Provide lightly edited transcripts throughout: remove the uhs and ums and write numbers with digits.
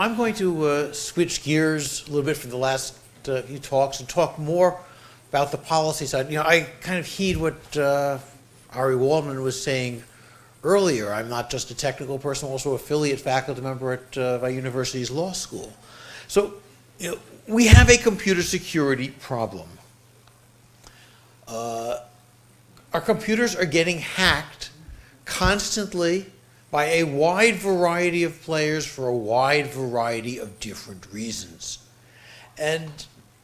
I'm going to switch gears a little bit from the last few talks and talk more about the policy side. I kind of heed what Ari Waldman was saying earlier. I'm not just a technical person, I'm also affiliate faculty member at my university's law school. So, we have a computer security problem. Our computers are getting hacked constantly by a wide variety of players for a wide variety of different reasons. And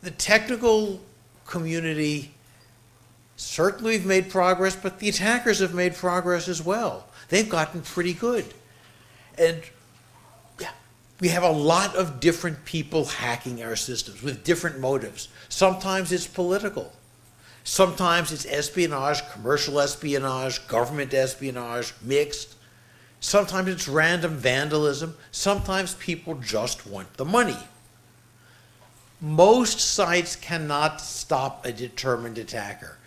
the technical community, certainly we've made progress, but the attackers have made progress as well. They've gotten pretty good. And yeah, we have a lot of different people hacking our systems with different motives. Sometimes it's political. Sometimes it's espionage, commercial espionage, government espionage, mixed. Sometimes it's random vandalism. Sometimes people just want the money. Most sites cannot stop a determined attacker.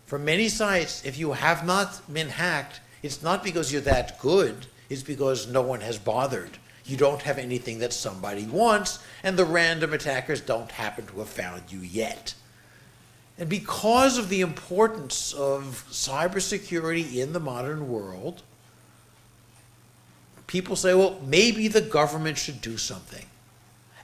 For many sites, if you have not been hacked, it's not because you're that good, it's because no one has bothered. You don't have anything that somebody wants, and the random attackers don't happen to have found you yet. And because of the importance of cybersecurity in the modern world, people say, well, maybe the government should do something.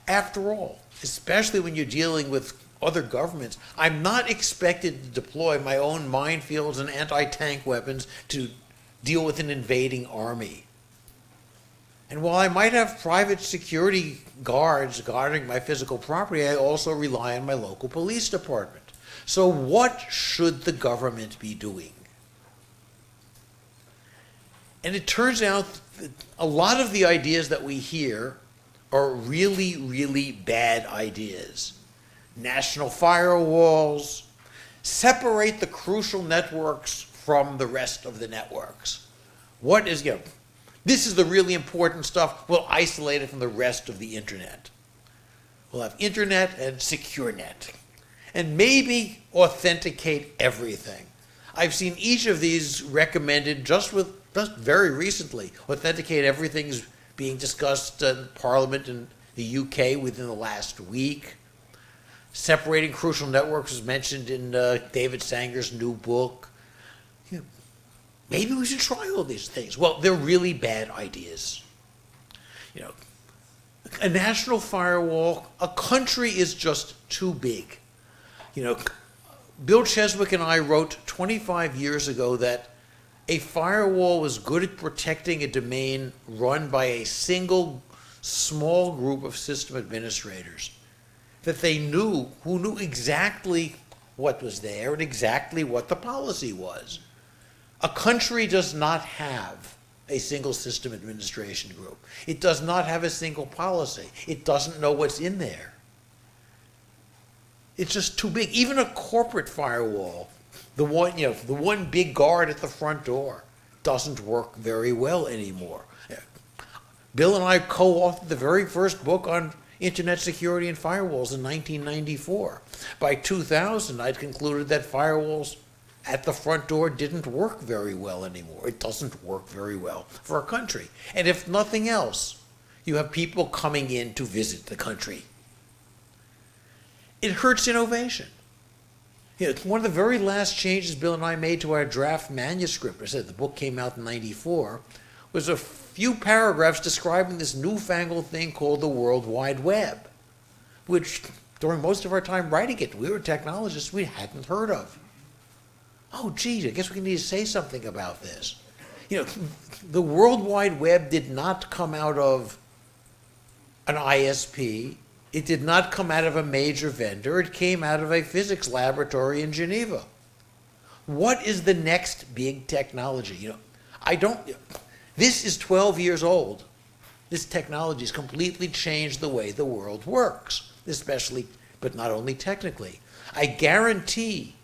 After all, especially when you're dealing with other governments, I'm not expected to deploy my own minefields and anti-tank weapons to deal with an invading army. And while I might have private security guards guarding my physical property, I also rely on my local police department. So what should the government be doing? And it turns out that a lot of the ideas that we hear are really, really bad ideas. National firewalls, separate the crucial networks from the rest of the networks. What is, this is the really important stuff. We'll isolate it from the rest of the internet. We'll have internet and secure net. And maybe authenticate everything. I've seen each of these recommended just very recently. Authenticate everything's being discussed in Parliament in the UK within the last week. Separating crucial networks was mentioned in David Sanger's new book. Maybe we should try all these things. Well, they're really bad ideas. A national firewall, a country is just too big. Bill Cheswick and I wrote 25 years ago that a firewall was good at protecting a domain run by a single small group of system administrators, that who knew exactly what was there and exactly what the policy was. A country does not have a single system administration group. It does not have a single policy. It doesn't know what's in there. It's just too big. Even a corporate firewall, the one big guard at the front door, doesn't work very well anymore. Bill and I co-authored the very first book on internet security and firewalls in 1994. By 2000, I'd concluded that firewalls at the front door didn't work very well anymore. It doesn't work very well for a country. And if nothing else, you have people coming in to visit the country. It hurts innovation. One of the very last changes Bill and I made to our draft manuscript, I said the book came out in '94, was a few paragraphs describing this newfangled thing called the World Wide Web, which during most of our time writing it, we were technologists we hadn't heard of. Oh, gee, I guess we need to say something about this. The World Wide Web did not come out of an ISP. It did not come out of a major vendor. It came out of a physics laboratory in Geneva. What is the next big technology? This is 12 years old. This technology has completely changed the way the world works, especially, but not only technically. I guarantee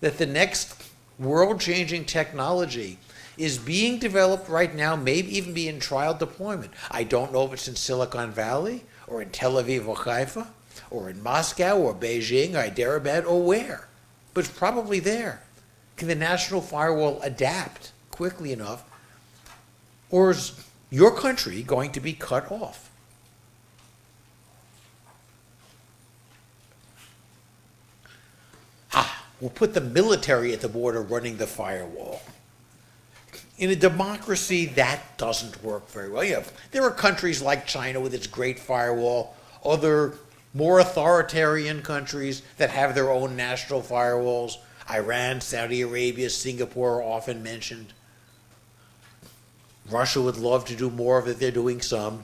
that the next world-changing technology is being developed right now, maybe even be in trial deployment. I don't know if it's in Silicon Valley, or in Tel Aviv or Haifa, or in Moscow or Beijing or Hyderabad or where, but it's probably there. Can the national firewall adapt quickly enough, or is your country going to be cut off? We'll put the military at the border running the firewall. In a democracy, that doesn't work very well. There are countries like China with its great firewall, other more authoritarian countries that have their own national firewalls. Iran, Saudi Arabia, Singapore are often mentioned. Russia would love to do more of it. They're doing some.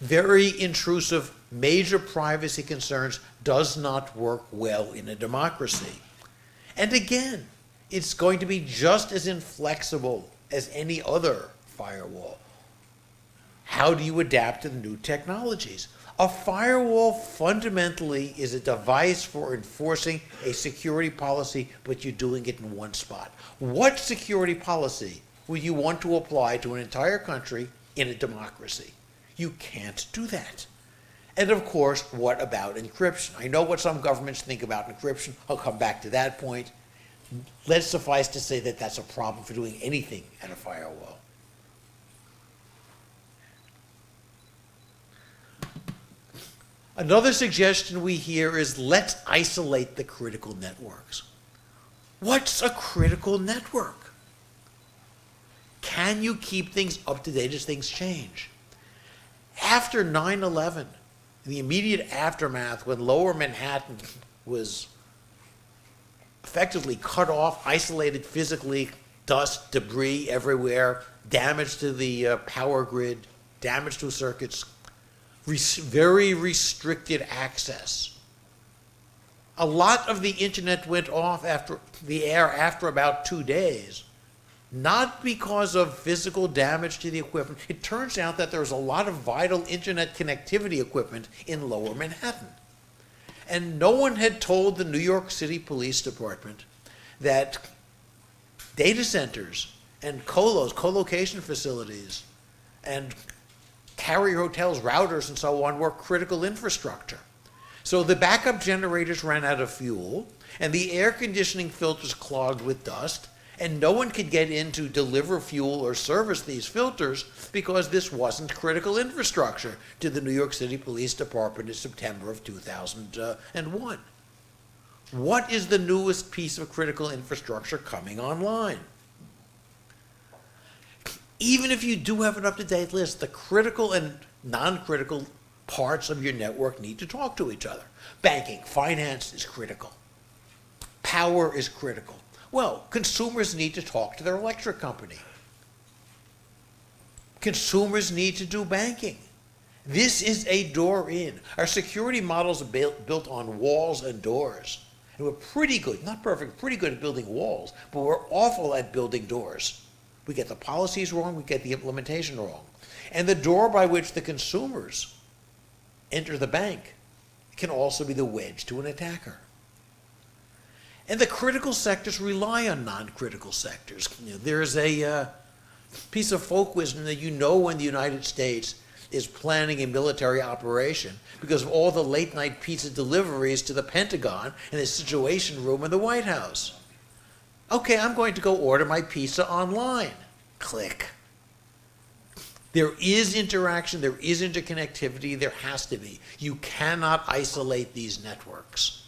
Very intrusive, major privacy concerns does not work well in a democracy. And again, it's going to be just as inflexible as any other firewall. How do you adapt to the new technologies? A firewall fundamentally is a device for enforcing a security policy, but you're doing it in one spot. What security policy would you want to apply to an entire country in a democracy? You can't do that. And of course, what about encryption? I know what some governments think about encryption. I'll come back to that point. Let's suffice to say that that's a problem for doing anything at a firewall. Another suggestion we hear is let's isolate the critical networks. What's a critical network? Can you keep things up to date as things change? After 9/11, in the immediate aftermath, when Lower Manhattan was effectively cut off, isolated physically, dust, debris everywhere, damage to the power grid, damage to circuits, very restricted access. A lot of the internet went off after the air after about 2 days, not because of physical damage to the equipment. It turns out that there's a lot of vital internet connectivity equipment in Lower Manhattan. And no one had told the New York City Police Department that data centers and co-location facilities and carrier hotels, routers, and so on were critical infrastructure. So the backup generators ran out of fuel, and the air conditioning filters clogged with dust, and no one could get in to deliver fuel or service these filters because this wasn't critical infrastructure to the New York City Police Department in September of 2001. What is the newest piece of critical infrastructure coming online? Even if you do have an up-to-date list, the critical and non-critical parts of your network need to talk to each other. Banking, finance is critical. Power is critical. Well, consumers need to talk to their electric company. Consumers need to do banking. This is a door in. Our security models are built on walls and doors. And we're pretty good, not perfect, pretty good at building walls, but we're awful at building doors. We get the policies wrong, we get the implementation wrong. And the door by which the consumers enter the bank can also be the wedge to an attacker. And the critical sectors rely on non-critical sectors. There's a piece of folk wisdom that when the United States is planning a military operation because of all the late-night pizza deliveries to the Pentagon and the Situation Room in the White House. Okay, I'm going to go order my pizza online. Click. There is interaction, there is interconnectivity, there has to be. You cannot isolate these networks.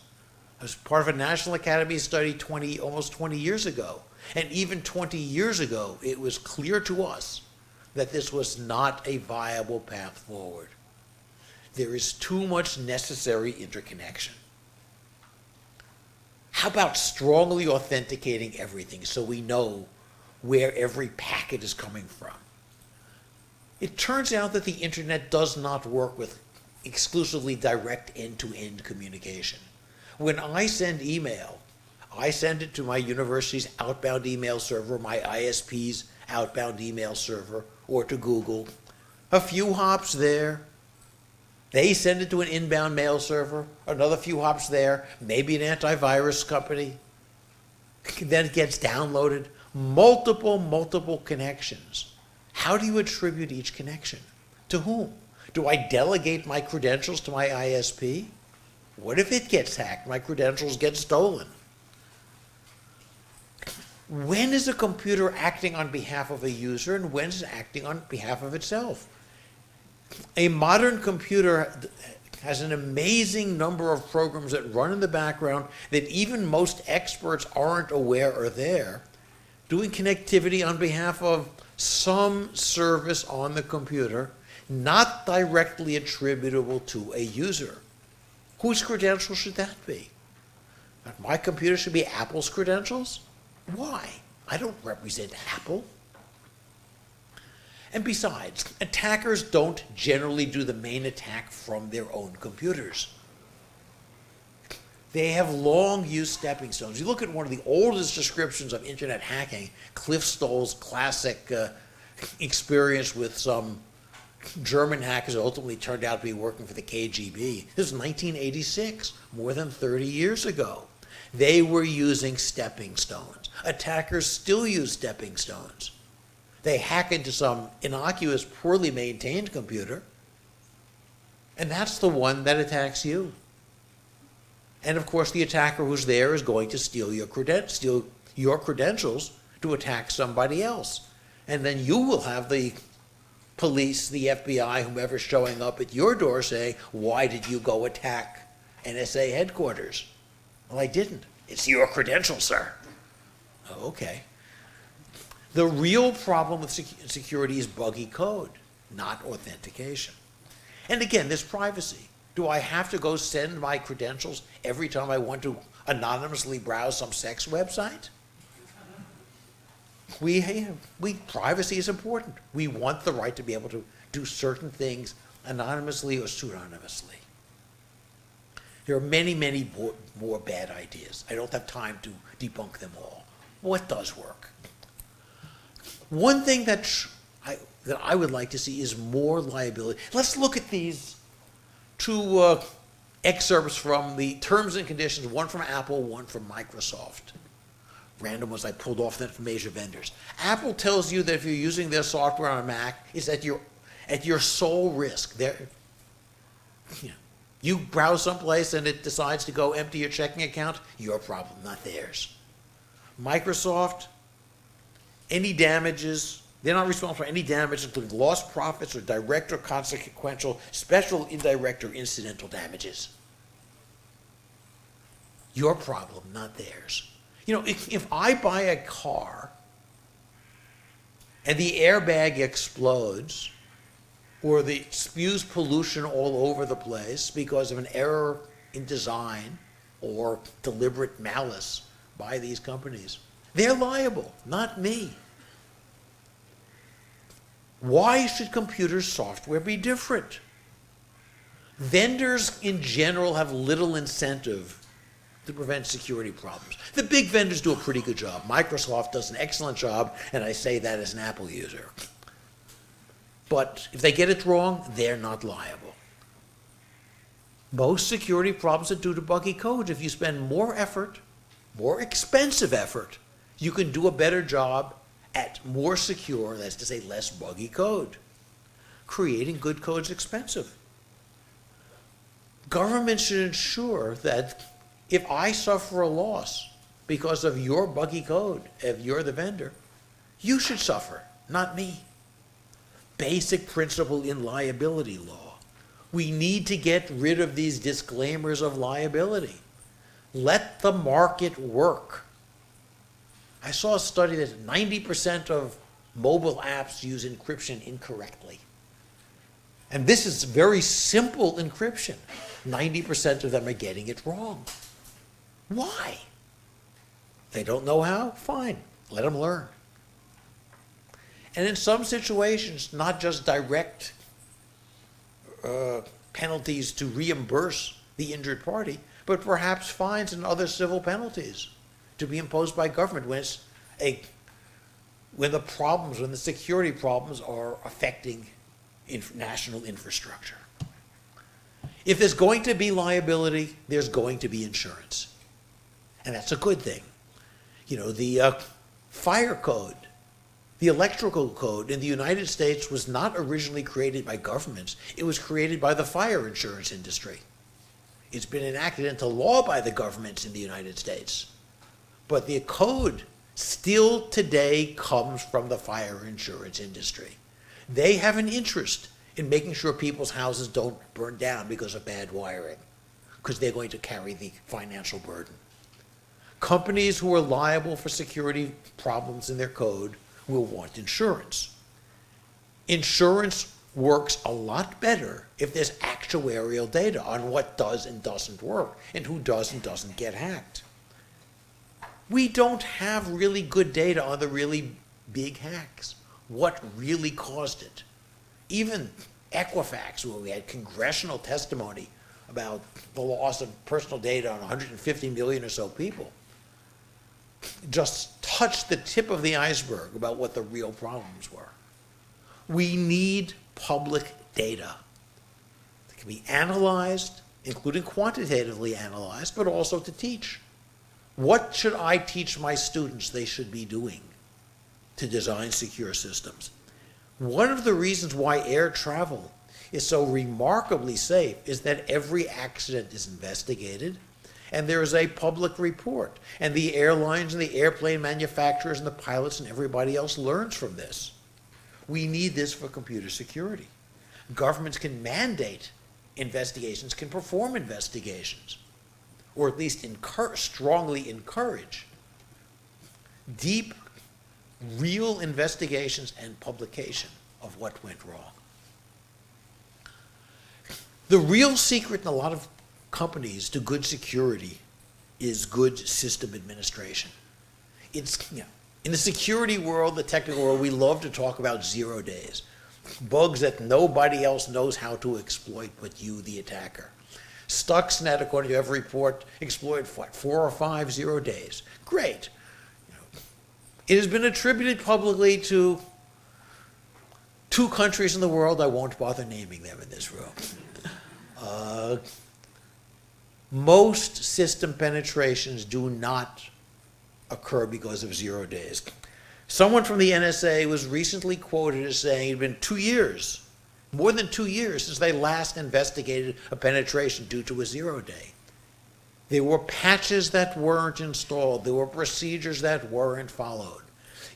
I was part of a National Academy study almost 20 years ago. And even 20 years ago, it was clear to us that this was not a viable path forward. There is too much necessary interconnection. How about strongly authenticating everything so we know where every packet is coming from? It turns out that the internet does not work with exclusively direct end-to-end communication. When I send email, I send it to my university's outbound email server, my ISP's outbound email server, or to Google. A few hops there. They send it to an inbound mail server, another few hops there, maybe an antivirus company. Then it gets downloaded. Multiple connections. How do you attribute each connection? To whom? Do I delegate my credentials to my ISP? What if it gets hacked? My credentials get stolen. When is a computer acting on behalf of a user and when is it acting on behalf of itself? A modern computer has an amazing number of programs that run in the background that even most experts aren't aware are there, doing connectivity on behalf of some service on the computer, not directly attributable to a user. Whose credentials should that be? My computer should be Apple's credentials? Why? I don't represent Apple. And besides, attackers don't generally do the main attack from their own computers. They have long used stepping stones. You look at one of the oldest descriptions of internet hacking, Cliff Stoll's classic experience with some German hackers who ultimately turned out to be working for the KGB. This was 1986, more than 30 years ago. They were using stepping stones. Attackers still use stepping stones. They hack into some innocuous, poorly maintained computer, and that's the one that attacks you. And of course, the attacker who's there is going to steal your credentials to attack somebody else. And then you will have the police, the FBI, whomever's showing up at your door saying, why did you go attack NSA headquarters? Well, I didn't. It's your credentials, sir. Oh, okay. The real problem with security is buggy code, not authentication. And again, there's privacy. Do I have to go send my credentials every time I want to anonymously browse some sex website? Privacy is important. We want the right to be able to do certain things anonymously or pseudonymously. There are many, many more bad ideas. I don't have time to debunk them all. What does work? One thing that I would like to see is more liability. Let's look at these two excerpts from the terms and conditions, one from Apple, one from Microsoft. Random ones I pulled off then from major vendors. Apple tells you that if you're using their software on a Mac, it's at your sole risk. You browse someplace and it decides to go empty your checking account, your problem, not theirs. Microsoft, any damages, they're not responsible for any damage, including lost profits or direct or consequential, special, indirect, or incidental damages. Your problem, not theirs. If I buy a car and the airbag explodes or the spews pollution all over the place because of an error in design or deliberate malice by these companies, they're liable, not me. Why should computer software be different? Vendors in general have little incentive to prevent security problems. The big vendors do a pretty good job. Microsoft does an excellent job, and I say that as an Apple user. But if they get it wrong, they're not liable. Most security problems are due to buggy code. If you spend more effort, more expensive effort, you can do a better job at more secure, that's to say less buggy code. Creating good code is expensive. Government should ensure that if I suffer a loss because of your buggy code, if you're the vendor, you should suffer, not me. Basic principle in liability law. We need to get rid of these disclaimers of liability. Let the market work. I saw a study that 90% of mobile apps use encryption incorrectly. And this is very simple encryption. 90% of them are getting it wrong. Why? They don't know how? Fine, let them learn. And in some situations, not just direct penalties to reimburse the injured party, but perhaps fines and other civil penalties to be imposed by government when the security problems are affecting national infrastructure. If there's going to be liability, there's going to be insurance. And that's a good thing. The fire code, the electrical code in the United States was not originally created by governments. It was created by the fire insurance industry. It's been enacted into law by the governments in the United States. But the code still today comes from the fire insurance industry. They have an interest in making sure people's houses don't burn down because of bad wiring, because they're going to carry the financial burden. Companies who are liable for security problems in their code will want insurance. Insurance works a lot better if there's actuarial data on what does and doesn't work and who does and doesn't get hacked. We don't have really good data on the really big hacks. What really caused it? Even Equifax, where we had congressional testimony about the loss of personal data on 150 million or so people, just touched the tip of the iceberg about what the real problems were. We need public data that can be analyzed, including quantitatively analyzed, but also to teach. What should I teach my students they should be doing to design secure systems? One of the reasons why air travel is so remarkably safe is that every accident is investigated and there is a public report. And the airlines and the airplane manufacturers and the pilots and everybody else learns from this. We need this for computer security. Governments can mandate investigations, can perform investigations, or at least strongly encourage deep, real investigations and publication of what went wrong. The real secret in a lot of companies to good security is good system administration. It's, in the security world, the technical world, we love to talk about 0 days. Bugs that nobody else knows how to exploit but you, the attacker. Stuxnet, according to every report, exploited 4 or 5 0 days. Great. It has been attributed publicly to 2 countries in the world. I won't bother naming them in this room. Most system penetrations do not occur because of 0 days. Someone from the NSA was recently quoted as saying it had been 2 years, more than 2 years, since they last investigated a penetration due to a 0 day. There were patches that weren't installed. There were procedures that weren't followed.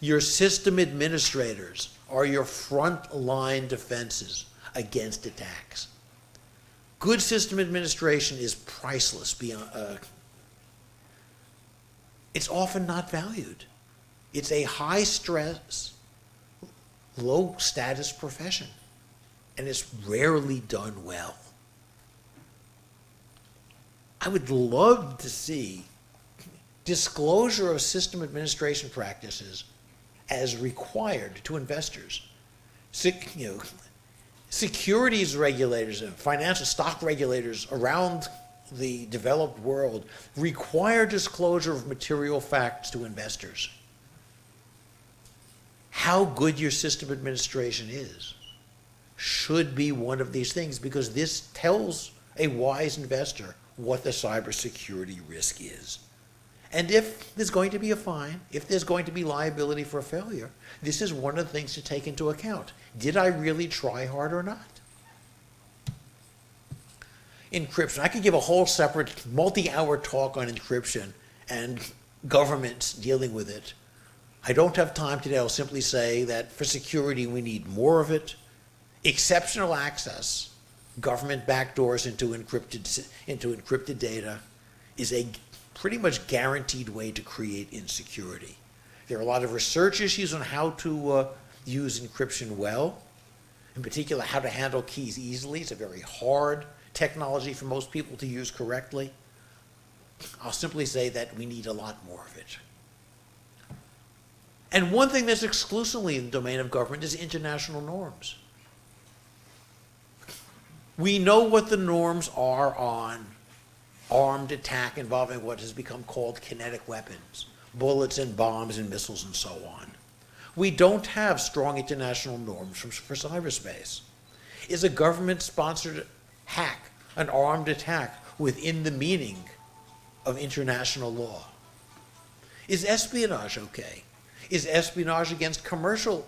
Your system administrators are your front-line defenses against attacks. Good system administration is priceless. It's often not valued. It's a high-stress, low-status profession, and it's rarely done well. I would love to see disclosure of system administration practices as required to investors. Securities regulators and financial stock regulators around the developed world require disclosure of material facts to investors. How good your system administration is should be one of these things, because this tells a wise investor what the cybersecurity risk is. And if there's going to be a fine, if there's going to be liability for a failure, this is one of the things to take into account. Did I really try hard or not? Encryption. I could give a whole separate multi-hour talk on encryption and governments dealing with it. I don't have time today. I'll simply say that for security, we need more of it. Exceptional access, government backdoors into encrypted data, is a pretty much guaranteed way to create insecurity. There are a lot of research issues on how to use encryption well, in particular how to handle keys easily. It's a very hard technology for most people to use correctly. I'll simply say that we need a lot more of it. And one thing that's exclusively in the domain of government is international norms. We know what the norms are on armed attack involving what has become called kinetic weapons, bullets and bombs and missiles and so on. We don't have strong international norms for cyberspace. Is a government-sponsored hack an armed attack within the meaning of international law? Is espionage okay? Is espionage against commercial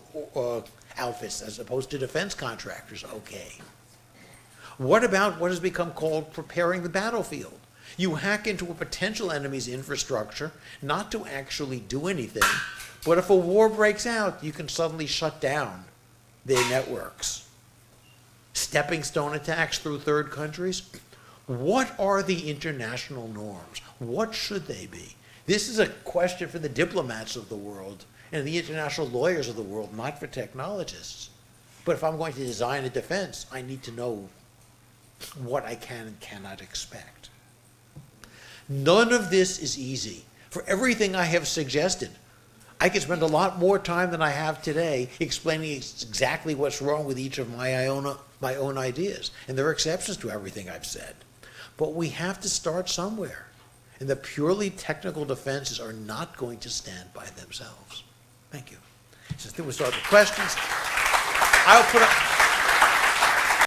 outfits as opposed to defense contractors okay? What about what has become called preparing the battlefield? You hack into a potential enemy's infrastructure, not to actually do anything, but if a war breaks out, you can suddenly shut down their networks. stepping stone attacks through third countries. What are the international norms? What should they be? This is a question for the diplomats of the world and the international lawyers of the world, not for technologists. But if I'm going to design a defense, I need to know what I can and cannot expect. None of this is easy. For everything I have suggested, I could spend a lot more time than I have today explaining exactly what's wrong with each of my own ideas. And there are exceptions to everything I've said. But we have to start somewhere. And the purely technical defenses are not going to stand by themselves. Thank you. Since then we start with questions, I'll put up